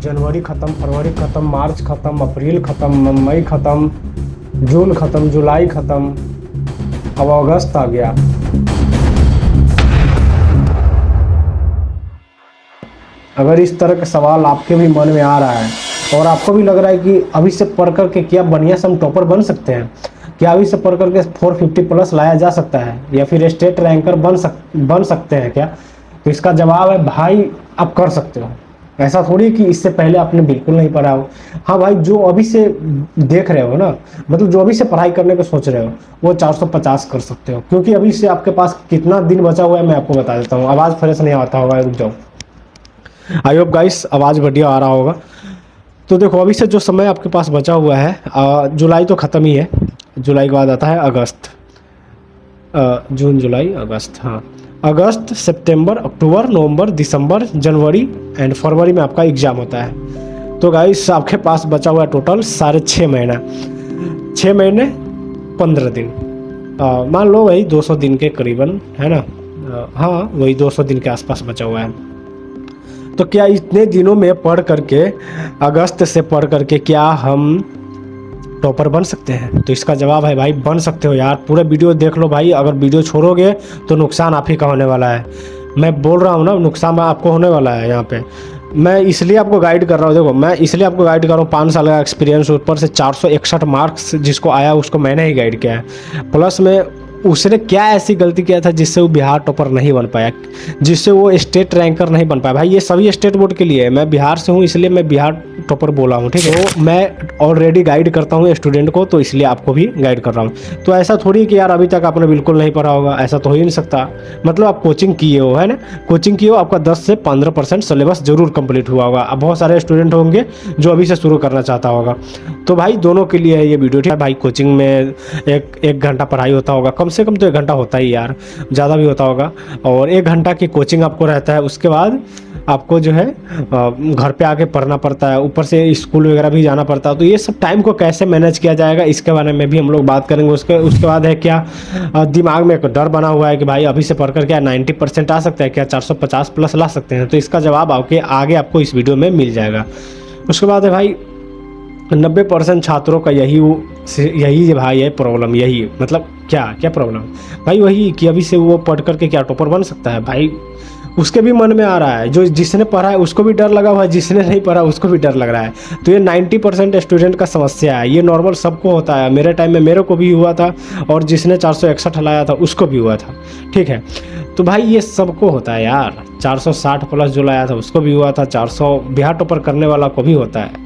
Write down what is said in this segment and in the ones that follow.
जनवरी ख़त्म, फरवरी ख़त्म, मार्च ख़त्म, अप्रैल ख़त्म, मई ख़त्म, जून ख़त्म, जुलाई ख़त्म, अब अगस्त आ गया। अगर इस तरह का सवाल आपके भी मन में आ रहा है और आपको भी लग रहा है कि अभी से पढ़ करके क्या बढ़िया से हम टॉपर बन सकते हैं, क्या अभी से पढ़ करके 450 प्लस लाया जा सकता है, या फिर स्टेट रैंकर बन सकते हैं क्या, तो इसका जवाब है भाई आप कर सकते हो। ऐसा थोड़ी कि इससे पहले आपने बिल्कुल नहीं पढ़ा हो। हाँ भाई, जो अभी से देख रहे हो ना, मतलब जो अभी से पढ़ाई करने को सोच रहे हो, वो 450 कर सकते हो, क्योंकि अभी से आपके पास कितना दिन बचा हुआ है मैं आपको बता देता हूँ। आवाज़ फ्रेश नहीं आता होगा, रुक जाओ। आई होप गाइस आवाज़ बढ़िया आ रहा होगा। तो देखो अभी से जो समय आपके पास बचा हुआ है, जुलाई तो ख़त्म ही है, जुलाई के बाद आता है अगस्त, जून जुलाई अगस्त, हाँ अगस्त, सितंबर, अक्टूबर, नवंबर, दिसंबर, जनवरी एंड फरवरी में आपका एग्ज़ाम होता है। तो गाइस आपके पास बचा हुआ है टोटल 6.5 महीना, 6 महीने 15 दिन, मान लो वही 200 दिन के करीबन है ना, हाँ वही 200 दिन के आसपास बचा हुआ है। तो क्या इतने दिनों में पढ़ करके, अगस्त से पढ़ करके क्या हम टॉपर बन सकते हैं? तो इसका जवाब है भाई बन सकते हो यार। पूरे वीडियो देख लो भाई, अगर वीडियो छोड़ोगे तो नुकसान आप ही का होने वाला है। मैं बोल रहा हूँ ना, नुकसान आपको होने वाला है। यहाँ पे मैं इसलिए आपको गाइड कर रहा हूँ, देखो मैं इसलिए आपको गाइड कर रहा हूँ, 5 साल का एक्सपीरियंस, ऊपर से 461 मार्क्स जिसको आया उसको मैंने ही गाइड किया है। प्लस में उसने क्या ऐसी गलती किया था जिससे वो बिहार टॉपर नहीं बन पाया, जिससे वो स्टेट रैंकर नहीं बन पाया। भाई ये सभी स्टेट बोर्ड के लिए है, मैं बिहार से हूँ इसलिए मैं बिहार टॉपर बोला हूँ, ठीक है। तो मैं ऑलरेडी गाइड करता हूँ स्टूडेंट को, तो इसलिए आपको भी गाइड कर रहा हूँ। तो ऐसा थोड़ी कि यार अभी तक आपने बिल्कुल नहीं पढ़ा होगा, ऐसा तो हो ही नहीं सकता। मतलब आप कोचिंग किए हो, है ना, कोचिंग किए हो, आपका 10 से 15% सिलेबस जरूर कंप्लीट हुआ होगा। अब बहुत सारे स्टूडेंट होंगे जो अभी से शुरू करना चाहता होगा, तो भाई दोनों के लिए है ये वीडियो, ठीक है। भाई कोचिंग में एक घंटा पढ़ाई होता होगा, कम से कम तो 1 घंटा होता ही यार, ज़्यादा भी होता होगा। और 1 घंटा की कोचिंग आपको रहता है, उसके बाद आपको जो है घर पे आके पढ़ना पड़ता है, ऊपर से स्कूल वगैरह भी जाना पड़ता है। तो ये सब टाइम को कैसे मैनेज किया जाएगा इसके बारे में भी हम लोग बात करेंगे। उसके बाद है क्या दिमाग में एक डर बना हुआ है कि भाई अभी से पढ़कर क्या 90% आ सकता है, क्या 450 प्लस ला सकते हैं? तो इसका जवाब आगे आपको इस वीडियो में मिल जाएगा। उसके बाद है भाई 90% छात्रों का यही भाई है प्रॉब्लम, यही मतलब क्या प्रॉब्लम भाई, वही कि अभी से वो पढ़ करके क्या टॉपर बन सकता है। भाई उसके भी मन में आ रहा है, जो जिसने पढ़ा है उसको भी डर लगा हुआ है, जिसने नहीं पढ़ा उसको भी डर लग रहा है। तो ये 90% स्टूडेंट का समस्या है, ये नॉर्मल सबको होता है। मेरे टाइम में मेरे को भी हुआ था, और जिसने 461 लाया था उसको भी हुआ था, ठीक है। तो भाई ये सबको होता है यार, 460 प्लस जो लाया था उसको भी हुआ था, 400 बिहार टॉपर करने वाला को भी होता है,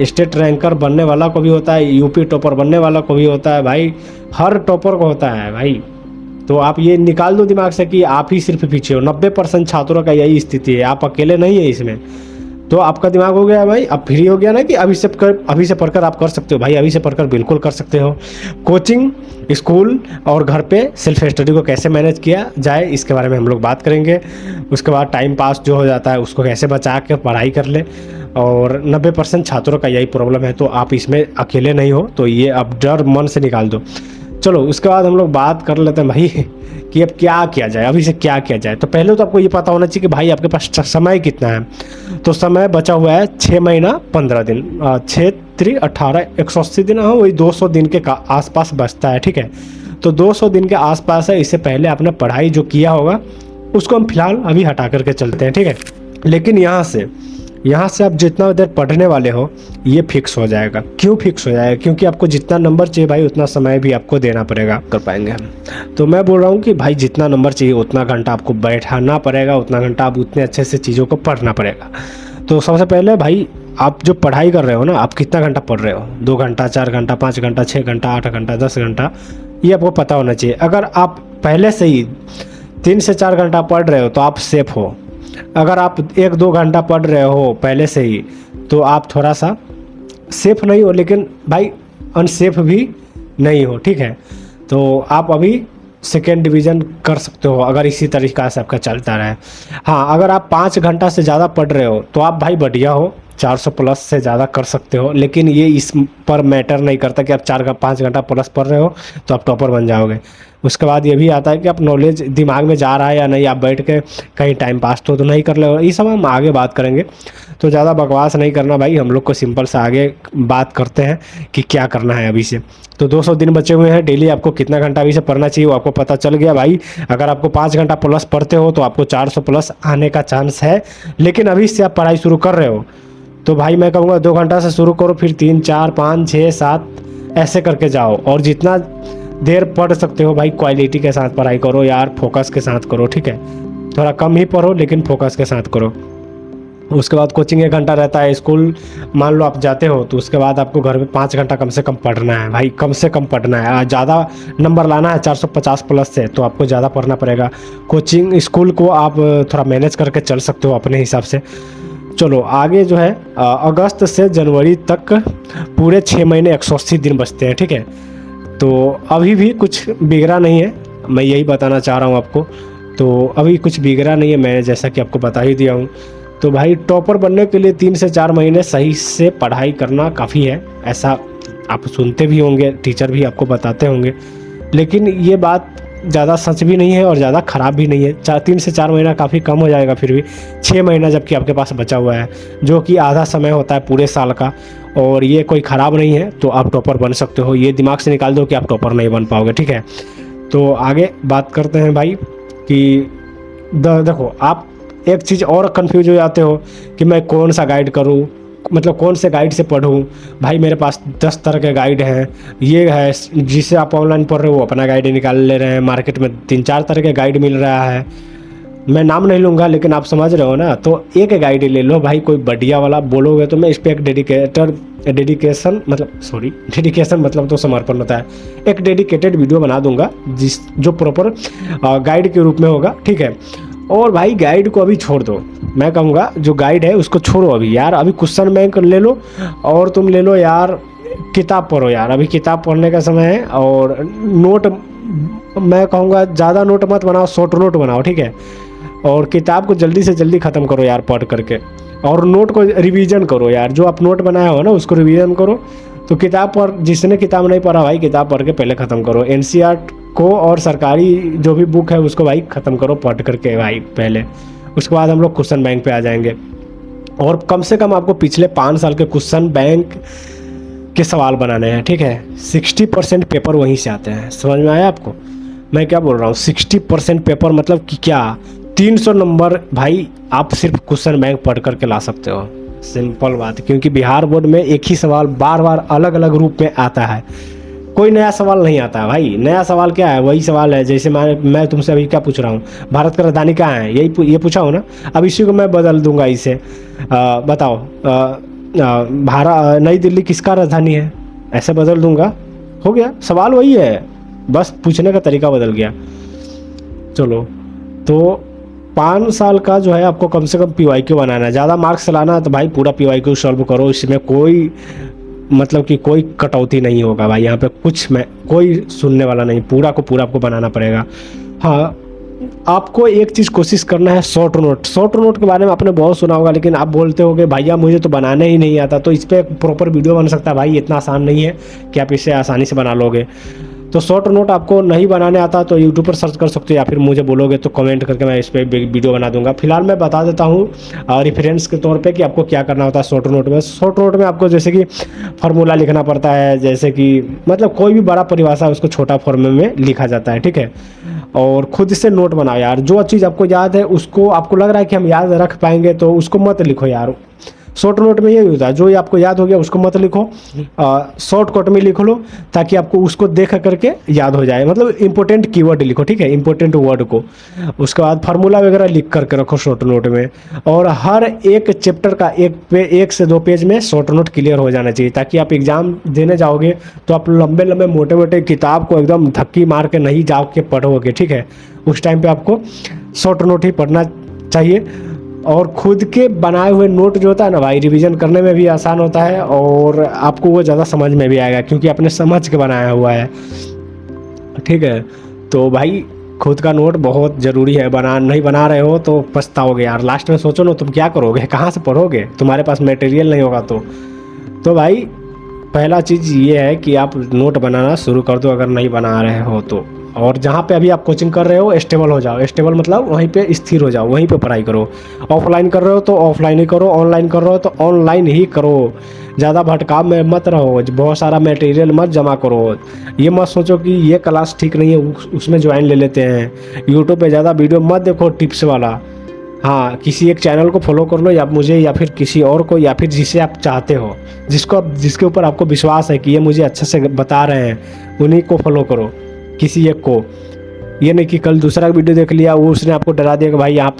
स्टेट रैंकर बनने वाला को भी होता है, यूपी टॉपर बनने वाला को भी होता है। भाई हर टॉपर को होता है भाई। तो आप ये निकाल दो दिमाग से कि आप ही सिर्फ पीछे हो। 90% छात्रों का यही स्थिति है, आप अकेले नहीं है इसमें। तो आपका दिमाग हो गया भाई, अब फ्री हो गया ना कि अभी से पढ़कर आप कर सकते हो। भाई अभी से पढ़कर बिल्कुल कर सकते हो। कोचिंग, स्कूल और घर पे सेल्फ स्टडी को कैसे मैनेज किया जाए इसके बारे में हम लोग बात करेंगे। उसके बाद टाइम पास जो हो जाता है उसको कैसे बचा के पढ़ाई कर ले। और 90% छात्रों का यही प्रॉब्लम है, तो आप इसमें अकेले नहीं हो। तो ये अब डर मन से निकाल दो। चलो उसके बाद हम लोग बात कर लेते हैं भाई कि अब क्या किया जाए, अभी से क्या किया जाए। तो पहले तो आपको ये पता होना चाहिए कि भाई आपके पास समय कितना है। तो समय बचा हुआ है 6 महीना 15 दिन, 6 3 18 180 दिन, हाँ वही 200 दिन के आसपास बचता है, ठीक है। तो 200 दिन के आसपास है। इससे पहले आपने पढ़ाई जो किया होगा उसको हम फिलहाल अभी हटा करके चलते हैं, ठीक है। लेकिन यहाँ से आप जितना देर पढ़ने वाले हो ये फिक्स हो जाएगा। क्यों फिक्स हो जाएगा? क्योंकि आपको जितना नंबर चाहिए भाई उतना समय भी आपको देना पड़ेगा, कर पाएंगे हम। तो मैं बोल रहा हूँ कि भाई जितना नंबर चाहिए उतना घंटा आपको बैठाना पड़ेगा, उतना घंटा आप उतने अच्छे से चीज़ों को पढ़ना पड़ेगा। तो सबसे पहले भाई आप जो पढ़ाई कर रहे हो ना, आप कितना घंटा पढ़ रहे हो, 2 घंटा 4 घंटा 5 घंटा 6 घंटा 8 घंटा 10 घंटा, ये आपको पता होना चाहिए। अगर आप पहले से ही 3 से 4 घंटा पढ़ रहे हो तो आप सेफ हो। अगर आप 1-2 घंटा पढ़ रहे हो पहले से ही तो आप थोड़ा सा सेफ नहीं हो, लेकिन भाई अनसेफ भी नहीं हो, ठीक है। तो आप अभी सेकेंड डिवीज़न कर सकते हो अगर इसी तरीक़ा से आपका चलता रहे। हाँ अगर आप 5 घंटा से ज़्यादा पढ़ रहे हो तो आप भाई बढ़िया हो, 400 प्लस से ज़्यादा कर सकते हो, लेकिन ये इस पर मैटर नहीं करता कि आप 4-5 घंटा प्लस पढ़ रहे हो तो आप टॉपर बन जाओगे। उसके बाद ये भी आता है कि आप नॉलेज दिमाग में जा रहा है या नहीं, आप बैठ के कहीं टाइम पास तो नहीं कर रहे हो, ये सब हम आगे बात करेंगे। तो ज़्यादा बकवास नहीं करना भाई, हम लोग को सिंपल से आगे बात करते हैं कि क्या करना है अभी से। तो 200 दिन बचे हुए हैं, डेली आपको कितना घंटा अभी से पढ़ना चाहिए वो आपको पता चल गया भाई। अगर आपको 5 घंटा प्लस पढ़ते हो तो आपको 400 प्लस आने का चांस है, लेकिन अभी से आप पढ़ाई शुरू कर रहे हो तो भाई मैं कहूँगा 2 घंटा से शुरू करो, फिर 3, 4, 5, 6, 7 ऐसे करके जाओ। और जितना देर पढ़ सकते हो भाई क्वालिटी के साथ पढ़ाई करो यार, फोकस के साथ करो, ठीक है। थोड़ा कम ही पढ़ो लेकिन फोकस के साथ करो। उसके बाद कोचिंग 1 घंटा रहता है, स्कूल मान लो आप जाते हो तो उसके बाद आपको घर में 5 घंटा कम से कम पढ़ना है भाई, कम से कम पढ़ना है। ज़्यादा नंबर लाना है 450 प्लस से तो आपको ज़्यादा पढ़ना पड़ेगा। कोचिंग स्कूल को आप थोड़ा मैनेज करके चल सकते हो अपने हिसाब से। चलो आगे जो है अगस्त से जनवरी तक पूरे 6 महीने 180 दिन बचते हैं, ठीक है। तो अभी भी कुछ बिगड़ा नहीं है, मैं यही बताना चाह रहा हूँ आपको। तो अभी कुछ बिगड़ा नहीं है, मैंने जैसा कि आपको बता ही दिया हूँ। तो भाई टॉपर बनने के लिए 3 से 4 महीने सही से पढ़ाई करना काफ़ी है, ऐसा आप सुनते भी होंगे, टीचर भी आपको बताते होंगे। लेकिन ये बात ज़्यादा सच भी नहीं है और ज़्यादा ख़राब भी नहीं है। 3 से 4 महीना काफ़ी कम हो जाएगा, फिर भी 6 महीना जबकि आपके पास बचा हुआ है, जो कि आधा समय होता है पूरे साल का, और ये कोई ख़राब नहीं है। तो आप टॉपर बन सकते हो, ये दिमाग से निकाल दो कि आप टॉपर नहीं बन पाओगे, ठीक है। तो आगे बात करते हैं भाई कि देखो आप एक चीज़ और कंफ्यूज हो जाते हो कि मैं कौन सा गाइड करूं, मतलब कौन से गाइड से पढूं। भाई मेरे पास 10 तरह के गाइड हैं, ये है जिसे आप ऑनलाइन पढ़ रहे हो वो अपना गाइड निकाल ले रहे हैं, मार्केट में 3-4 तरह के गाइड मिल रहा है, मैं नाम नहीं लूँगा लेकिन आप समझ रहे हो ना। तो एक गाइड ले लो भाई, कोई बढ़िया वाला बोलोगे तो मैं इस पर एक डेडिकेशन मतलब तो समर्पण होता है, एक डेडिकेटेड वीडियो बना दूंगा जो प्रॉपर गाइड के रूप में होगा, ठीक है। और भाई गाइड को अभी छोड़ दो, मैं कहूँगा जो गाइड है उसको छोड़ो अभी यार। अभी क्वेश्चन बैंक ले लो और तुम ले लो यार किताब पढ़ो यार, अभी किताब पढ़ने का समय है। और नोट मैं कहूँगा ज़्यादा नोट मत बनाओ, शॉर्ट नोट बनाओ, ठीक है। और किताब को जल्दी से जल्दी ख़त्म करो यार पढ़ करके, और नोट को रिवीजन करो यार, जो आप नोट बनाया हो ना उसको रिवीजन करो। तो किताब पर जिसने किताब नहीं पढ़ा भाई, किताब पढ़ के पहले ख़त्म करो। एनसीईआरटी को और सरकारी जो भी बुक है उसको भाई ख़त्म करो पढ़ करके भाई पहले। उसके बाद हम लोग क्वेश्चन बैंक पे आ जाएंगे, और कम से कम आपको पिछले 5 साल के क्वेश्चन बैंक के सवाल बनाने हैं, ठीक है। 60% पेपर वहीं से आते हैं, समझ में आया आपको मैं क्या बोल रहा हूँ। 60% पेपर मतलब कि क्या, 300 नंबर भाई आप सिर्फ क्वेश्चन बैंक पढ़ करके ला सकते हो, सिंपल बात। क्योंकि बिहार बोर्ड में एक ही सवाल बार बार अलग अलग रूप में आता है, कोई नया सवाल नहीं आता है भाई। नया सवाल क्या है, वही सवाल है। जैसे मैं तुमसे अभी क्या पूछ रहा हूँ, भारत का राजधानी कहाँ है, ये पूछा हो ना। अब इसी को मैं बदल दूंगा, इसे बताओ नई दिल्ली किसका राजधानी है, ऐसे बदल दूंगा, हो गया। सवाल वही है, बस पूछने का तरीका बदल गया। चलो तो 5 साल का जो है आपको कम से कम PYQ बनाना है। ज़्यादा मार्क्स लाना है तो भाई पूरा PYQ सॉल्व करो, इसमें कोई मतलब कि कोई कटौती नहीं होगा भाई, यहाँ पे कोई सुनने वाला नहीं, पूरा को पूरा आपको बनाना पड़ेगा। हाँ आपको एक चीज़ कोशिश करना है, शॉर्ट नोट के बारे में आपने बहुत सुना होगा, लेकिन आप बोलते हो कि भैया मुझे तो बनाने ही नहीं आता। तो इस पर प्रॉपर वीडियो बन सकता है भाई, इतना आसान नहीं है कि आप इसे आसानी से बना लोगे। तो शॉर्ट नोट आपको नहीं बनाने आता तो यूट्यूब पर सर्च कर सकते हो, या फिर मुझे बोलोगे तो कमेंट करके मैं इस पर वीडियो बना दूंगा। फिलहाल मैं बता देता हूँ रेफरेंस के तौर पे कि आपको क्या करना होता है शॉर्ट नोट में। शॉर्ट नोट में आपको जैसे कि फार्मूला लिखना पड़ता है, जैसे कि मतलब कोई भी बड़ा परिभाषा उसको छोटा फॉर्म में लिखा जाता है, ठीक है। और खुद से नोट बनाओ यार, जो चीज़ आपको याद है उसको, आपको लग रहा है कि हम याद रख पाएंगे तो उसको मत लिखो यार। शॉर्ट नोट में यही होता है, जो आपको याद हो गया उसको मत लिखो, शॉर्ट कट में लिख लो ताकि आपको उसको देख करके याद हो जाए। मतलब इंपॉर्टेंट कीवर्ड लिखो, ठीक है, इंपॉर्टेंट वर्ड को। उसके बाद फार्मूला वगैरह लिख करके रखो शॉर्ट नोट में। और हर एक चैप्टर का 1 से 2 पेज में शॉर्ट नोट क्लियर हो जाना चाहिए, ताकि आप एग्जाम देने जाओगे तो आप लंबे लंबे मोटे मोटे किताब को एकदम धक्की मार के नहीं जा के पढ़ोगे, ठीक है। उस टाइम पे आपको शॉर्ट नोट ही पढ़ना चाहिए। और खुद के बनाए हुए नोट जो होता है ना भाई, रिवीजन करने में भी आसान होता है और आपको वो ज़्यादा समझ में भी आएगा, क्योंकि आपने समझ के बनाया हुआ है, ठीक है। तो भाई खुद का नोट बहुत ज़रूरी है। नहीं बना रहे हो तो पछताओगे यार। लास्ट में सोचो ना तुम क्या करोगे, कहाँ से पढ़ोगे, तुम्हारे पास मटेरियल नहीं होगा तो भाई पहला चीज़ ये है कि आप नोट बनाना शुरू कर दो अगर नहीं बना रहे हो तो। और जहाँ पे अभी आप कोचिंग कर रहे हो स्टेबल हो जाओ। स्टेबल मतलब वहीं पे स्थिर हो जाओ, वहीं पे पढ़ाई करो। ऑफलाइन कर रहे हो तो ऑफलाइन ही करो, ऑनलाइन कर रहे हो तो ऑनलाइन ही करो। ज़्यादा भटकाव में मत रहो, बहुत सारा मटेरियल मत जमा करो। ये मत सोचो कि ये क्लास ठीक नहीं है उसमें ज्वाइन ले लेते हैं। यूट्यूब पे ज़्यादा वीडियो मत देखो टिप्स वाला। हाँ, किसी एक चैनल को फॉलो कर लो, या मुझे या फिर किसी और को, या फिर जिसे आप चाहते हो, जिसके ऊपर आपको विश्वास है कि ये मुझे अच्छे से बता रहे हैं, उन्हीं को फॉलो करो, किसी एक को। ये नहीं कि कल दूसरा वीडियो देख लिया, वो उसने आपको डरा दिया कि भाई आप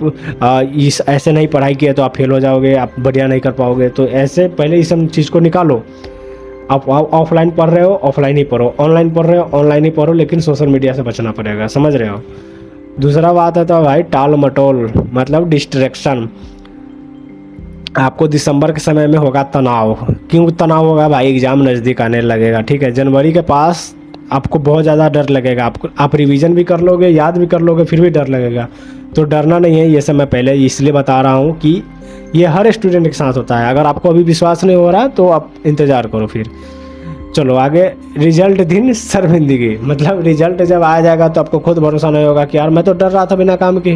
इस ऐसे नहीं पढ़ाई किए तो आप फेल हो जाओगे, आप बढ़िया नहीं कर पाओगे। तो ऐसे पहले इस सब चीज़ को निकालो। आप ऑफलाइन पढ़ रहे हो ऑफलाइन ही पढ़ो, ऑनलाइन पढ़ रहे हो ऑनलाइन ही पढ़ो, लेकिन सोशल मीडिया से बचना पड़ेगा, समझ रहे हो। दूसरा बात है तो भाई टाल मटोल मतलब डिस्ट्रैक्शन। आपको दिसंबर के समय में होगा तनाव। क्यों तनाव होगा भाई? एग्ज़ाम नज़दीक आने लगेगा, ठीक है। जनवरी के पास आपको बहुत ज़्यादा डर लगेगा। आप रिवीजन भी कर लोगे, याद भी कर लोगे, फिर भी डर लगेगा। तो डरना नहीं है। ये सब मैं पहले इसलिए बता रहा हूँ कि ये हर स्टूडेंट के साथ होता है। अगर आपको अभी विश्वास नहीं हो रहा तो आप इंतज़ार करो फिर। चलो आगे। रिजल्ट दिन शर्मिंदगी मतलब रिजल्ट जब आ जाएगा तो आपको खुद भरोसा नहीं होगा कि यार मैं तो डर रहा था बिना काम के।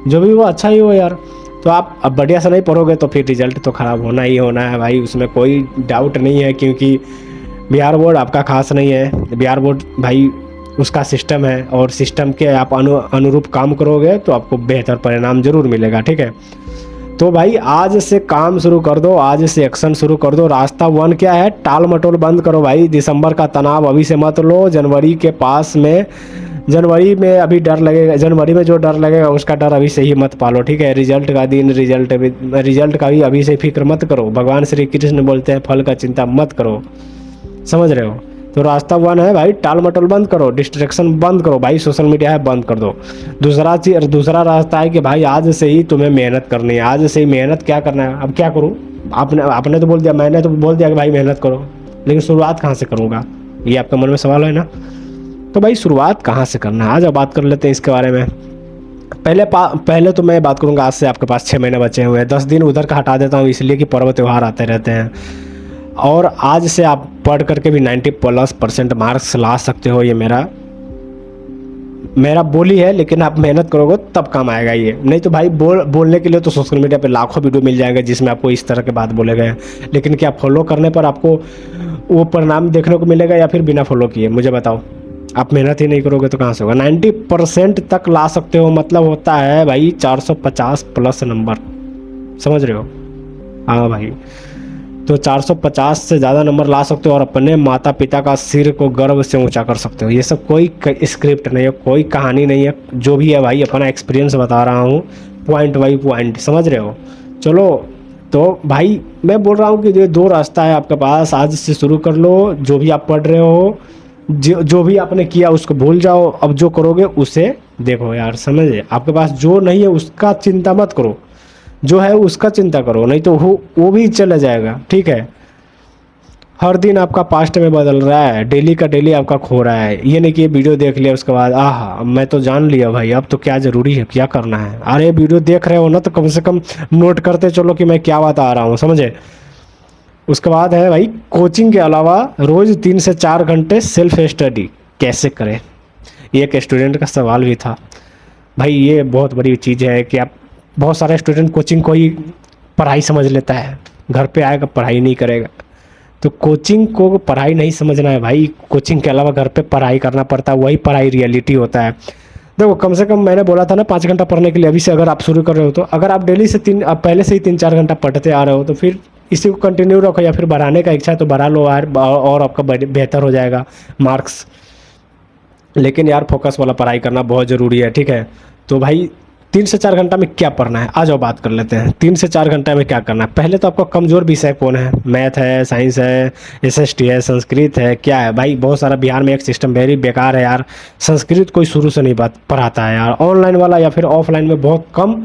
जो भी वो अच्छा ही हो यार। तो आप अब बढ़िया से नहीं पढ़ोगे तो फिर रिजल्ट तो ख़राब होना ही होना है भाई, उसमें कोई डाउट नहीं है। क्योंकि बिहार बोर्ड आपका खास नहीं है। बिहार बोर्ड भाई उसका सिस्टम है, और सिस्टम के आप अनुरूप काम करोगे तो आपको बेहतर परिणाम जरूर मिलेगा, ठीक है। तो भाई आज से काम शुरू कर दो, आज से एक्शन शुरू कर दो। रास्ता 1 क्या है? टाल मटोल बंद करो भाई। दिसंबर का तनाव अभी से मत लो। जनवरी के पास में, जनवरी में अभी डर लगेगा, जनवरी में जो डर लगेगा उसका डर अभी से ही मत पालो, ठीक है। रिजल्ट का दिन, रिजल्ट का भी अभी से फिक्र मत करो। भगवान श्री कृष्ण बोलते हैं फल का चिंता मत करो, समझ रहे हो। तो रास्ता 1 है भाई टाल मटोल बंद करो, डिस्ट्रैक्शन बंद करो भाई, सोशल मीडिया है बंद कर दो। दूसरा रास्ता है कि भाई आज से ही तुम्हें मेहनत करनी है। आज से ही मेहनत क्या करना है? अब क्या करूँ? आपने तो बोल दिया, मैंने तो बोल दिया कि भाई मेहनत करो, लेकिन शुरुआत कहाँ से करूँगा? ये आपके मन में सवाल है ना। तो भाई शुरुआत कहाँ से करना है, आज अब बात कर लेते हैं इसके बारे में। पहले तो मैं बात करूँगा, आज से आपके पास 6 महीने बचे हुए हैं। 10 दिन उधर का हटा देता हूँ इसलिए कि पर्व त्यौहार आते रहते हैं। और आज से आप पढ़ करके भी 90+ % मार्क्स ला सकते हो। ये मेरा बोली है, लेकिन आप मेहनत करोगे तब काम आएगा ये। नहीं तो भाई बोलने के लिए तो सोशल मीडिया पे लाखों वीडियो मिल जाएंगे जिसमें आपको इस तरह के बात बोले गए हैं, लेकिन क्या फॉलो करने पर आपको वो परिणाम देखने को मिलेगा या फिर बिना फॉलो किए? मुझे बताओ। आप मेहनत ही नहीं करोगे तो कहाँ से होगा? 90% तक ला सकते हो मतलब होता है भाई 450+ नंबर, समझ रहे हो। हाँ भाई, तो 450 से ज़्यादा नंबर ला सकते हो और अपने माता पिता का सिर को गर्व से ऊंचा कर सकते हो। ये सब कोई स्क्रिप्ट नहीं है, कोई कहानी नहीं है, जो भी है भाई अपना एक्सपीरियंस बता रहा हूँ, पॉइंट बाई पॉइंट, समझ रहे हो। चलो तो भाई मैं बोल रहा हूँ कि ये 2 रास्ता है आपके पास, आज से शुरू कर लो। जो भी आप पढ़ रहे हो, जो भी आपने किया उसको भूल जाओ, अब जो करोगे उसे देखो यार, समझे। आपके पास जो नहीं है उसका चिंता मत करो, जो है उसका चिंता करो, नहीं तो वो भी चला जाएगा, ठीक है। हर दिन आपका पास्ट में बदल रहा है, डेली का डेली आपका खो रहा है। ये नहीं कि ये वीडियो देख लिया उसके बाद आहा मैं तो जान लिया भाई, अब तो क्या ज़रूरी है, क्या करना है। अरे वीडियो देख रहे हो ना तो कम से कम नोट करते चलो कि मैं क्या बता रहा हूँ, समझे। उसके बाद है भाई कोचिंग के अलावा रोज़ 3 से 4 घंटे सेल्फ स्टडी कैसे करें। ये एक स्टूडेंट का सवाल भी था भाई। ये बहुत बड़ी चीज़ है कि आप, बहुत सारे स्टूडेंट कोचिंग को ही पढ़ाई समझ लेता है, घर पे आएगा पढ़ाई नहीं करेगा। तो कोचिंग को पढ़ाई नहीं समझना है भाई, कोचिंग के अलावा घर पे पढ़ाई करना पड़ता है, वही पढ़ाई रियलिटी होता है। देखो कम से कम मैंने बोला था ना 5 घंटा पढ़ने के लिए, अभी से अगर आप शुरू कर रहे हो तो, अगर आप डेली से पहले से ही 3-4 घंटा पढ़ते आ रहे हो तो फिर इसी को कंटिन्यू रखो, या फिर बढ़ाने का इच्छा है तो बढ़ा लो यार, और आपका बेहतर हो जाएगा मार्क्स। लेकिन यार फोकस वाला पढ़ाई करना बहुत ज़रूरी है, ठीक है। तो भाई 3 से 4 घंटा में क्या पढ़ना है, आ जाओ बात कर लेते हैं। 3 से 4 घंटा में क्या करना है? पहले तो आपका कमज़ोर विषय कौन है? मैथ है, साइंस है, SST है, संस्कृत है, क्या है भाई? बहुत सारा बिहार में एक सिस्टम वेरी बेकार है यार, संस्कृत कोई शुरू से नहीं पढ़ाता है यार। ऑनलाइन वाला या फिर ऑफलाइन में बहुत कम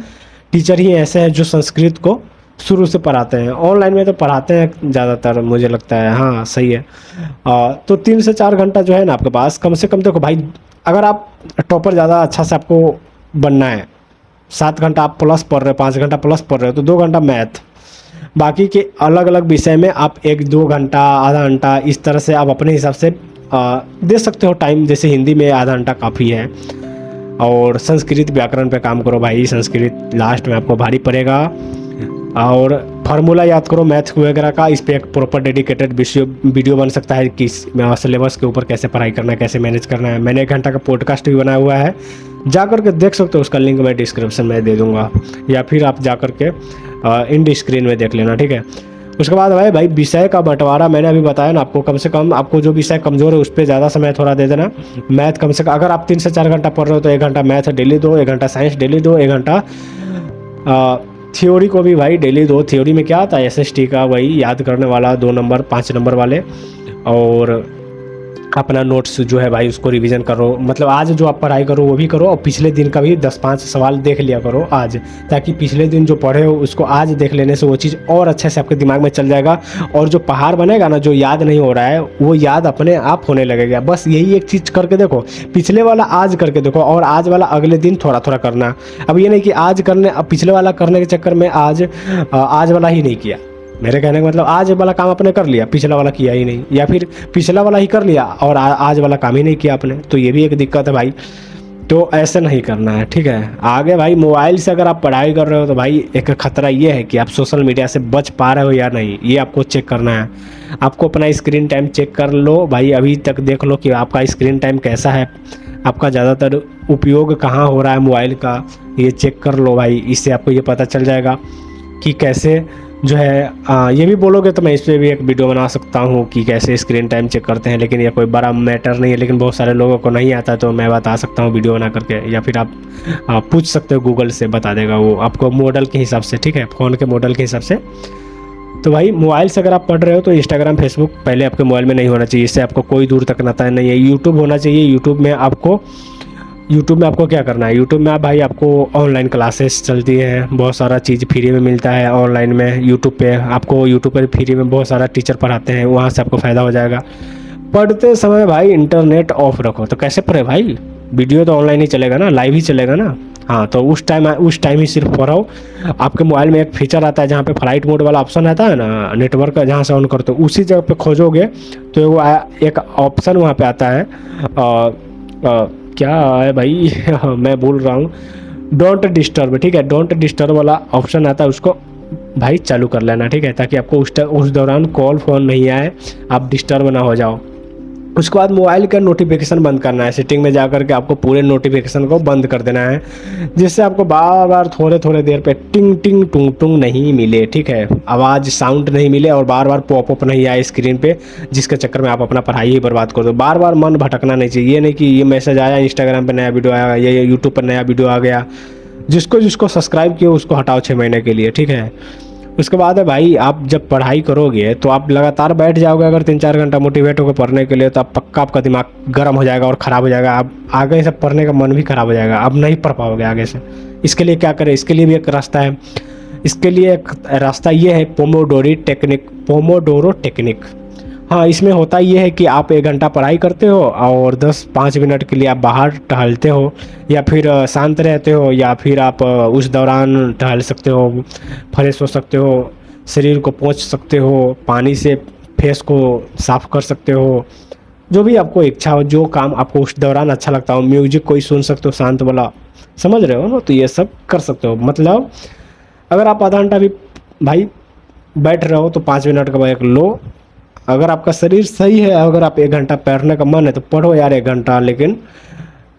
टीचर ही ऐसे हैं जो संस्कृत को शुरू से पढ़ाते हैं। ऑनलाइन में तो पढ़ाते हैं ज़्यादातर, मुझे लगता है। हाँ सही है। तो 3 से 4 घंटा जो है ना आपके पास, कम से कम देखो भाई, अगर आप टॉपर ज़्यादा अच्छा से आपको बनना है, 7 घंटा आप प्लस पढ़ रहे हो, 5 घंटा प्लस पढ़ रहे हो, तो 2 घंटा मैथ, बाकी के अलग अलग विषय में आप 1-2 घंटा, आधा घंटा, इस तरह से आप अपने हिसाब से दे सकते हो टाइम। जैसे हिंदी में आधा घंटा काफ़ी है। और संस्कृत व्याकरण पे काम करो भाई, संस्कृत लास्ट में आपको भारी पड़ेगा। और फार्मूला याद करो मैथ वगैरह का, इस पर एक प्रॉपर डेडिकेटेड वीडियो बन सकता है कि सिलेबस के ऊपर कैसे पढ़ाई करना है, कैसे मैनेज करना है। मैंने 1 घंटा का पॉडकास्ट भी बनाया हुआ है, जा कर के देख सकते हो, उसका लिंक मैं डिस्क्रिप्शन में दे दूंगा, या फिर आप जा कर के इंड स्क्रीन में देख लेना, ठीक है। उसके बाद भाई विषय का बंटवारा मैंने अभी बताया ना आपको, कम से कम आपको जो विषय कमज़ोर है उस पर ज़्यादा समय थोड़ा दे देना। मैथ कम से कम, अगर आप 3 से 4 घंटा पढ़ रहे हो तो 1 घंटा मैथ डेली दो, 1 घंटा साइंस डेली दो, 1 घंटा थ्योरी को भी भाई डेली दो। थ्योरी में क्या आता है, SST का वही याद करने वाला, 2 नंबर 5 नंबर वाले। और अपना नोट्स जो है भाई उसको रिवीजन करो, मतलब आज जो आप पढ़ाई करो वो भी करो, और पिछले दिन का भी 10-5 सवाल देख लिया करो आज, ताकि पिछले दिन जो पढ़े हो उसको आज देख लेने से वो चीज़ और अच्छे से आपके दिमाग में चल जाएगा। और जो पहाड़ बनेगा ना, जो याद नहीं हो रहा है, वो याद अपने आप होने लगेगा। बस यही एक चीज़ करके देखो, पिछले वाला आज करके देखो, और आज वाला अगले दिन थोड़ा थोड़ा करना। अब ये नहीं कि आज करने, अब पिछले वाला करने के चक्कर में आज वाला ही नहीं किया। मेरे कहने का मतलब आज वाला काम आपने कर लिया, पिछला वाला किया ही नहीं, या फिर पिछला वाला ही कर लिया और आज वाला काम ही नहीं किया आपने, तो ये भी एक दिक्कत है भाई। तो ऐसे नहीं करना है, ठीक है। आगे भाई मोबाइल से अगर आप पढ़ाई कर रहे हो तो भाई एक खतरा ये है कि आप सोशल मीडिया से बच पा रहे हो या नहीं, ये आपको चेक करना है। आपको अपना स्क्रीन टाइम चेक कर लो भाई, अभी तक देख लो कि आपका स्क्रीन टाइम कैसा है, आपका ज़्यादातर उपयोग कहाँ हो रहा है मोबाइल का, ये चेक कर लो भाई। इससे आपको ये पता चल जाएगा कि कैसे जो है ये भी बोलोगे तो मैं इस पर भी एक वीडियो बना सकता हूँ कि कैसे स्क्रीन टाइम चेक करते हैं, लेकिन ये कोई बड़ा मैटर नहीं है, लेकिन बहुत सारे लोगों को नहीं आता, तो मैं बता सकता हूँ वीडियो बना करके। या फिर आप पूछ सकते हो, गूगल से बता देगा वो आपको मॉडल के हिसाब से, ठीक है, फ़ोन के मॉडल के हिसाब से। तो भाई मोबाइल से अगर आप पढ़ रहे हो तो इंस्टाग्राम फेसबुक पहले आपके मोबाइल में नहीं होना चाहिए, इससे आपको कोई दूर तक नाता नहीं है। यूट्यूब होना चाहिए। यूट्यूब में आपको क्या करना है, यूट्यूब में आप भाई आपको ऑनलाइन क्लासेस चलती हैं, बहुत सारा चीज़ फ्री में मिलता है ऑनलाइन में। यूट्यूब पे आपको, यूट्यूब पर फ्री में बहुत सारा टीचर पढ़ाते हैं, वहाँ से आपको फ़ायदा हो जाएगा। पढ़ते समय भाई इंटरनेट ऑफ रखो। तो कैसे पढ़े भाई, वीडियो तो ऑनलाइन ही चलेगा ना, लाइव ही चलेगा ना। हाँ, तो उस टाइम ही सिर्फ पढ़ो। आपके मोबाइल में एक फीचर आता है जहाँ पे फ्लाइट मोड वाला ऑप्शन आता है ना, नेटवर्क का जहाँ से ऑन करते हो, उसी जगह पे खोजोगे तो वो एक ऑप्शन वहाँ पे आता है, क्या है भाई मैं भूल रहा हूँ, डोंट डिस्टर्ब, ठीक है। डोंट डिस्टर्ब वाला ऑप्शन आता है, उसको भाई चालू कर लेना, ठीक है, ताकि आपको उस दौरान कॉल फ़ोन नहीं आए, आप डिस्टर्ब ना हो जाओ। उसके बाद मोबाइल का नोटिफिकेशन बंद करना है। सेटिंग में जाकर के आपको पूरे नोटिफिकेशन को बंद कर देना है, जिससे आपको बार बार थोड़े देर पे टिंग टिंग टुंग टुंग नहीं मिले, ठीक है, आवाज़ साउंड नहीं मिले, और बार बार पॉपअप नहीं आए स्क्रीन पे, जिसके चक्कर में आप अपना पढ़ाई ही बर्बाद कर दो। बार बार मन भटकना नहीं चाहिए। ये नहीं कि ये मैसेज आया, इंस्टाग्राम पर नया वीडियो आया, ये यूट्यूब पर नया वीडियो आ गया, जिसको सब्सक्राइब किया उसको हटाओ 6 महीने के लिए, ठीक है। उसके बाद है भाई, आप जब पढ़ाई करोगे तो आप लगातार बैठ जाओगे अगर 3-4 घंटा मोटिवेट होकर पढ़ने के लिए, तो आप पक्का आपका दिमाग गर्म हो जाएगा और ख़राब हो जाएगा। आप आगे से पढ़ने का मन भी ख़राब हो जाएगा, आप नहीं पढ़ पाओगे आगे से। इसके लिए क्या करें, इसके लिए भी एक रास्ता है। इसके लिए एक रास्ता ये है, पोमोडोरो टेक्निक। हाँ, इसमें होता ये है कि आप 1 घंटा पढ़ाई करते हो और 10-5 मिनट के लिए आप बाहर टहलते हो, या फिर शांत रहते हो, या फिर आप उस दौरान टहल सकते हो, फ्रेश हो सकते हो, शरीर को पोंछ सकते हो, पानी से फेस को साफ कर सकते हो, जो भी आपको इच्छा हो, जो काम आपको उस दौरान अच्छा लगता हो। म्यूजिक कोई सुन सकते हो शांत वाला, समझ रहे हो ना, तो ये सब कर सकते हो। मतलब अगर आप आधा घंटा भी भाई बैठ रहे हो तो 5 मिनट का ब्रेक लो। अगर आपका शरीर सही है, अगर आप 1 घंटा पढ़ने का मन है तो पढ़ो यार 1 घंटा, लेकिन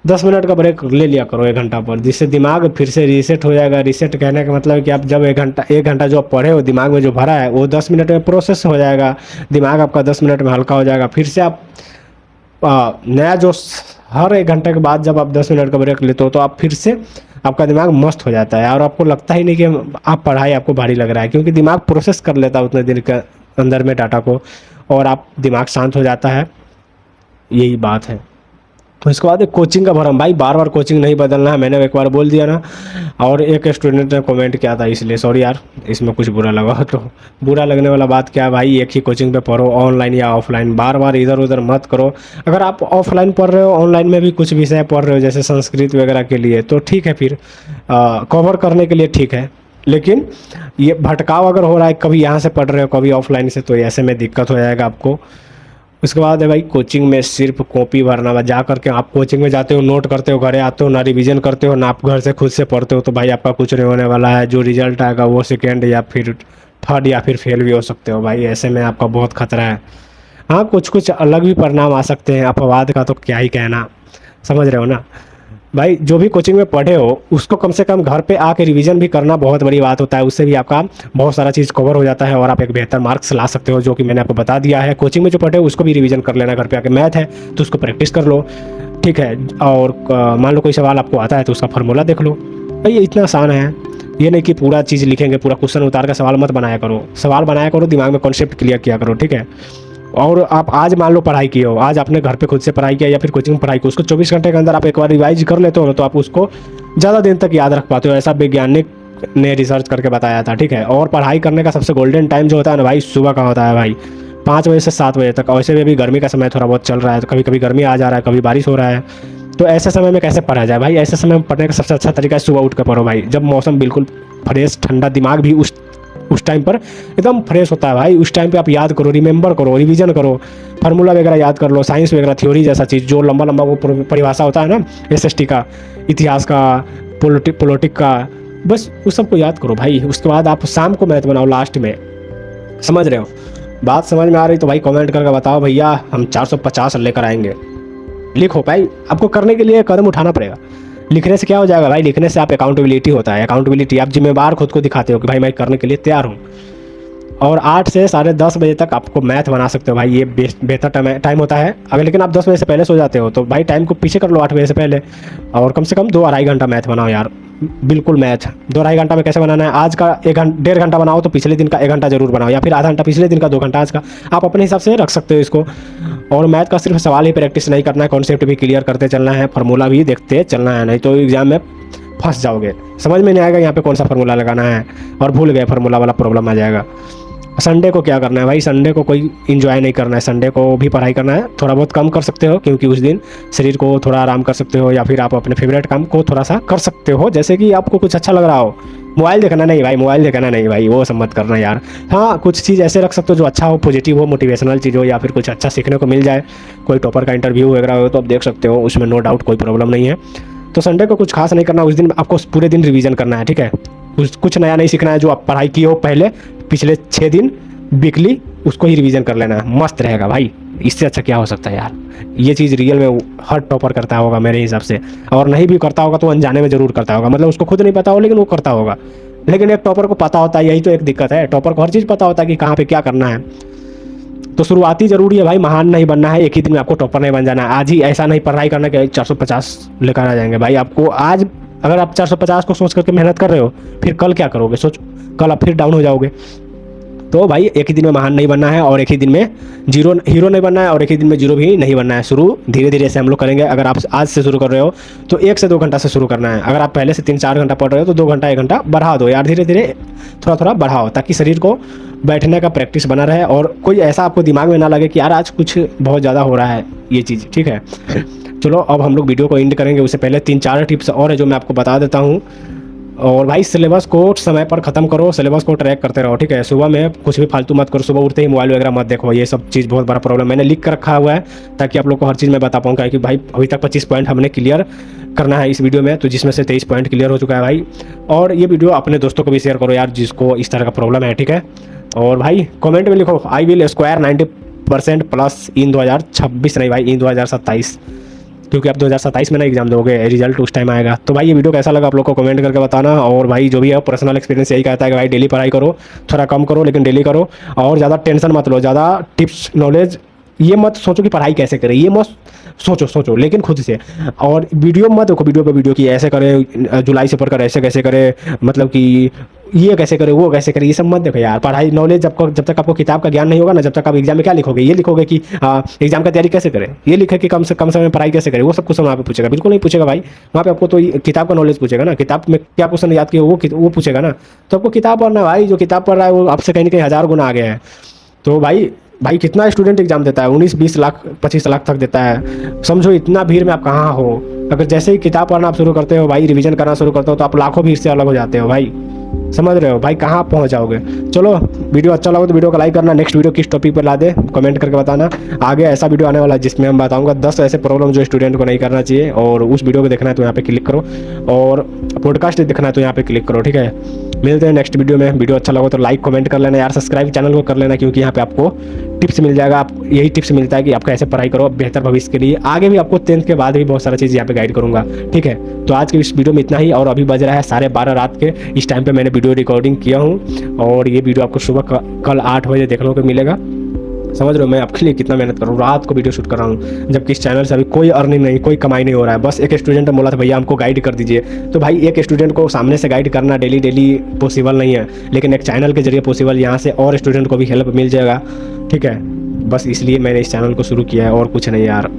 10 मिनट का ब्रेक ले लिया करो 1 घंटा पर, जिससे दिमाग फिर से रीसेट हो जाएगा। रीसेट कहने का मतलब है कि आप जब 1 घंटा जो आप पढ़े हो, दिमाग में जो भरा है वो 10 मिनट में प्रोसेस हो जाएगा, दिमाग आपका 10 मिनट में हल्का हो जाएगा। फिर से आप नया जो हर 1 घंटे के बाद जब आप 10 मिनट का ब्रेक लेते हो तो आप फिर से आपका दिमाग मस्त हो जाता है, और आपको लगता ही नहीं कि आप पढ़ाई आपको भारी लग रहा है, क्योंकि दिमाग प्रोसेस कर लेता है उतने दिन के अंदर में डाटा को, और आप दिमाग शांत हो जाता है। यही बात है। उसके बाद एक कोचिंग का भरम, भाई बार बार कोचिंग नहीं बदलना है, मैंने एक बार बोल दिया ना। और एक स्टूडेंट ने कमेंट किया था, इसलिए सॉरी यार इसमें कुछ बुरा लगा हो तो। बुरा लगने वाला बात क्या है भाई, एक ही कोचिंग पे पढ़ो, ऑनलाइन या ऑफलाइन, बार बार इधर उधर मत करो। अगर आप ऑफलाइन पढ़ रहे हो, ऑनलाइन में भी कुछ विषय पढ़ रहे हो जैसे संस्कृत वगैरह के लिए, तो ठीक है, फिर कवर करने के लिए ठीक है। लेकिन ये भटकाव अगर हो रहा है, कभी यहाँ से पढ़ रहे हो कभी ऑफलाइन से, तो ऐसे में दिक्कत हो जाएगा आपको। उसके बाद है भाई कोचिंग में सिर्फ कॉपी भरना, जा करके आप कोचिंग में जाते हो, नोट करते हो, घरे आते हो, ना रिवीजन करते हो, ना आप घर से खुद से पढ़ते हो, तो भाई आपका कुछ नहीं होने वाला है। जो रिजल्ट आएगा वो सेकेंड या फिर थर्ड या फिर फेल भी हो सकते हो भाई, ऐसे में आपका बहुत खतरा है। हाँ, कुछ कुछ अलग भी परिणाम आ सकते हैं, अपवाद का तो क्या ही कहना, समझ रहे हो ना भाई। जो भी कोचिंग में पढ़े हो उसको कम से कम घर पे आके रिवीजन भी करना बहुत बड़ी बात होता है, उससे भी आपका बहुत सारा चीज़ कवर हो जाता है और आप एक बेहतर मार्क्स ला सकते हो, जो कि मैंने आपको बता दिया है। कोचिंग में जो पढ़े हो उसको भी रिवीजन कर लेना, घर पे आके मैथ है तो उसको प्रैक्टिस कर लो, ठीक है। और मान लो कोई सवाल आपको आता है तो उसका फार्मूला देख लो भाई, ये इतना आसान है। ये नहीं कि पूरा चीज़ लिखेंगे, पूरा क्वेश्चन उतार कर सवाल मत बनाया करो, सवाल बनाया करो, दिमाग में कॉन्सेप्ट क्लियर किया करो, ठीक है। और आप आज मान लो पढ़ाई किए हो, आज आपने घर पे खुद से पढ़ाई किया या फिर कोचिंग में पढ़ाई की, उसको 24 घंटे के अंदर आप एक बार रिवाइज कर लेते हो ना, तो आप उसको ज़्यादा दिन तक याद रख पाते हो, ऐसा वैज्ञानिक ने रिसर्च करके बताया था, ठीक है। और पढ़ाई करने का सबसे गोल्डन टाइम जो होता है ना भाई, सुबह का होता है भाई, 5 बजे से 7 बजे तक। वैसे भी अभी गर्मी का समय थोड़ा बहुत चल रहा है, तो कभी कभी गर्मी आ जा रहा है, कभी बारिश हो रहा है, तो ऐसे समय में कैसे पढ़ा जाए भाई। ऐसे समय में पढ़ने का सबसे अच्छा तरीका है सुबह उठ कर पढ़ो भाई, जब मौसम बिल्कुल फ्रेश ठंडा, दिमाग भी उस टाइम पर एकदम फ्रेश होता है भाई। उस टाइम पे आप याद करो, रिमेंबर करो, रिवीजन करो, फार्मूला वगैरह याद कर लो, साइंस वगैरह थ्योरी जैसा चीज़ जो लंबा लंबा वो परिभाषा होता है ना, एसएसटी का, इतिहास का, पॉलिटिक का, बस उस सबको याद करो भाई। उसके बाद आप शाम को मैथ बनाओ लास्ट में, समझ रहे हो बात, समझ में आ रही तो भाई कमेंट करके बताओ भैया, हम 450 लेकर आएंगे। लिखो भाई, आपको करने के लिए कदम उठाना पड़ेगा। लिखने से क्या हो जाएगा भाई, लिखने से आप अकाउंटेबिलिटी होता है, अकाउंटेबिलिटी, आप जिम्मेवार खुद को दिखाते हो कि भाई मैं करने के लिए तैयार हूँ। और 8 से 10:30 बजे तक आपको मैथ बना सकते हो भाई, ये बेहतर टाइम होता है। अगर लेकिन आप 10 बजे से पहले सो जाते हो तो भाई टाइम को पीछे कर लो 8 बजे से पहले, और कम से कम 2-2.5 घंटा मैथ बनाओ यार, बिल्कुल मैथ 2-2.5 घंटा में कैसे बनाना है, आज का 1-1.5 घंटा बनाओ तो पिछले दिन का 1 घंटा जरूर बनाओ, या फिर आधा घंटा पिछले दिन का, 2 घंटा आज का, आप अपने हिसाब से रख सकते हो इसको। और मैथ का सिर्फ सवाल ही प्रैक्टिस नहीं करना है, कॉन्सेप्ट भी क्लियर करते चलना है, फार्मूला भी देखते चलना है, नहीं तो एग्जाम में फंस जाओगे, समझ में नहीं आएगा यहाँ पे कौन सा फार्मूला लगाना है, और भूल गए फार्मूला वाला प्रॉब्लम आ जाएगा। संडे को क्या करना है भाई, संडे को कोई इन्जॉय नहीं करना है, संडे को भी पढ़ाई करना है, थोड़ा बहुत कम कर सकते हो क्योंकि उस दिन शरीर को थोड़ा आराम कर सकते हो, या फिर आप अपने फेवरेट काम को थोड़ा सा कर सकते हो, जैसे कि आपको कुछ अच्छा लग रहा हो। मोबाइल देखना नहीं भाई, मोबाइल देखना नहीं भाई, वो सब मत करना यार। हाँ, कुछ चीज़ ऐसे रख सकते हो जो अच्छा हो, पॉजिटिव हो, मोटिवेशनल चीज़ हो, या फिर कुछ अच्छा सीखने को मिल जाए, कोई टॉपर का इंटरव्यू वगैरह हो तो आप देख सकते हो, उसमें नो डाउट कोई प्रॉब्लम नहीं है। तो संडे को कुछ खास नहीं करना, उस दिन आपको पूरे दिन रिवीजन करना है, ठीक है। कुछ नया नहीं सीखना है, जो आप पढ़ाई की हो पहले पिछले 6 दिन वीकली उसको ही रिवीजन कर लेना है, मस्त रहेगा भाई। इससे अच्छा क्या हो सकता है यार, ये चीज़ रियल में हर टॉपर करता होगा मेरे हिसाब से, और नहीं भी करता होगा तो अनजाने में ज़रूर करता होगा, मतलब उसको खुद नहीं पता हो लेकिन वो करता होगा। लेकिन एक टॉपर को पता होता है, यही तो एक दिक्कत है, टॉपर को हर चीज़ पता होता है कि कहाँ पे क्या करना है। तो शुरुआती जरूरी है भाई, महान नहीं बनना है, एक ही दिन में आपको टॉपर नहीं बन जाना है। आज ही ऐसा नहीं पढ़ाई करना कि 450 लेकर आ जाएंगे भाई। आपको आज अगर आप 450 को सोच करके मेहनत कर रहे हो, फिर कल क्या करोगे सोचो, कल आप फिर डाउन हो जाओगे। तो भाई एक ही दिन में महान नहीं बनना है, और एक ही दिन में हीरो नहीं बनना है, और एक ही दिन में जीरो भी नहीं बनना है। शुरू धीरे धीरे से हम लोग करेंगे। अगर आप आज से शुरू कर रहे हो तो 1 से 2 घंटा से शुरू करना है। अगर आप पहले से 3-4 घंटा पढ़ रहे हो तो 2 घंटा 1 घंटा बढ़ा दो यार, धीरे धीरे थोड़ा थोड़ा बढ़ाओ, ताकि शरीर को बैठने का प्रैक्टिस बना रहे, और कोई ऐसा आपको दिमाग में ना लगे कि यार आज कुछ बहुत ज़्यादा हो रहा है ये चीज़, ठीक है। चलो अब हम लोग वीडियो को एंड करेंगे, उससे पहले 3-4 टिप्स और है जो मैं आपको बता देता हूँ। और भाई सिलेबस को समय पर ख़त्म करो, सिलेबस को ट्रैक करते रहो, ठीक है। सुबह में कुछ भी फालतू मत करो, सुबह उठते ही मोबाइल वगैरह मत देखो, ये सब चीज़ बहुत बड़ा प्रॉब्लम। मैंने लिख कर रखा हुआ है ताकि आप लोग को हर चीज़ मैं बता पाऊँ, कि भाई अभी तक 25 पॉइंट हमने क्लियर करना है इस वीडियो में, तो जिसमें से 23 पॉइंट क्लियर हो चुका है भाई। और ये वीडियो अपने दोस्तों को भी शेयर करो यार, जिसको इस तरह का प्रॉब्लम है, ठीक है। और भाई कमेंट में लिखो आई विल स्क्वायर 90% प्लस इन 2026, नहीं भाई इन 2027, क्योंकि आप 2027 में ना एग्जाम दोगे, रिजल्ट उस टाइम आएगा। तो भाई ये वीडियो कैसा लगा आप लोग को कमेंट करके बताना। और भाई जो भी है पर्सनल एक्सपीरियंस यही कहता है कि भाई डेली पढ़ाई करो, थोड़ा कम करो लेकिन डेली करो, और ज़्यादा टेंशन मत लो, ज़्यादा टिप्स नॉलेज ये मत सोचो कि पढ़ाई कैसे करें, ये मत सोचो लेकिन खुद से। और वीडियो मत देखो, वीडियो पे वीडियो की ऐसे करें, जुलाई से पढ़कर ऐसे कैसे करें, मतलब कि ये कैसे करे, वो कैसे करे, ये सब मत देखो यार। पढ़ाई नॉलेज जब तक आपको किताब का ज्ञान नहीं होगा ना, जब तक आप एग्जाम में क्या लिखोगे, ये लिखोगे कि एग्जाम का तैयारी कैसे करें, ये लिखे कि कम से कम समय में पढ़ाई कैसे करें, वो सब क्वेश्चन वहाँ पे पूछेगा? बिल्कुल नहीं पूछेगा भाई। वहाँ पे आपको तो किताब का नॉलेज पूछेगा ना, किताब में क्या क्वेश्चन याद किया वो पूछेगा ना। तो आपको किताब पढ़ना भाई, जो किताब पढ़ रहा है वो आपसे कहीं ना कहीं 1000 गुना आगे है। तो भाई कितना स्टूडेंट एग्जाम देता है, 19-20 लाख 25 लाख तक देता है। समझो इतना भीड़ में आप कहाँ हो। अगर जैसे ही किताब पढ़ना आप शुरू करते हो भाई, रिवीजन करना शुरू करते हो, तो आप लाखों भीड़ से अलग हो जाते हो भाई। समझ रहे हो भाई, कहाँ आप पहुँच जाओगे। चलो, वीडियो अच्छा लगा तो वीडियो को लाइक करना। नेक्स्ट वीडियो किस टॉपिक पर ला दे कमेंट करके बताना। आगे ऐसा वीडियो आने वाला है जिसमें हम बताऊंगा 10 ऐसे प्रॉब्लम जो स्टूडेंट को नहीं करना चाहिए, और उस वीडियो को देखना है तो यहाँ पे क्लिक करो, और पॉडकास्ट देखना है तो यहाँ पे क्लिक करो। ठीक है, मिलते हैं नेक्स्ट वीडियो में। वीडियो अच्छा लगा तो लाइक कमेंट कर लेना यार, सब्सक्राइब चैनल को कर लेना, क्योंकि यहाँ पे आपको टिप्स मिल जाएगा। आप यही टिप्स मिलता है कि आपको ऐसे पढ़ाई करो बेहतर भविष्य के लिए। आगे भी आपको 10th के बाद भी बहुत सारा चीज़ यहाँ पे गाइड करूँगा। ठीक है, तो आज के इस वीडियो में इतना ही। और अभी बज रहा है 12:30 रात के। इस टाइम पे मैंने वीडियो रिकॉर्डिंग किया हूँ, और ये वीडियो आपको सुबह कल 8 बजे देखने को मिलेगा। समझ रहे हो मैं आपके लिए कितना मेहनत कर रहा हूँ, रात को वीडियो शूट कर रहा हूँ, जबकि इस चैनल से अभी कोई अर्निंग नहीं, कोई कमाई नहीं हो रहा है। बस एक स्टूडेंट ने बोला था भैया हमको गाइड कर दीजिए। तो भाई एक स्टूडेंट को सामने से गाइड करना डेली पॉसिबल नहीं है, लेकिन एक चैनल के जरिए पॉसिबल। यहाँ से और स्टूडेंट को भी हेल्प मिल जाएगा। ठीक है, बस इसलिए मैंने इस चैनल को शुरू किया है, और कुछ नहीं यार।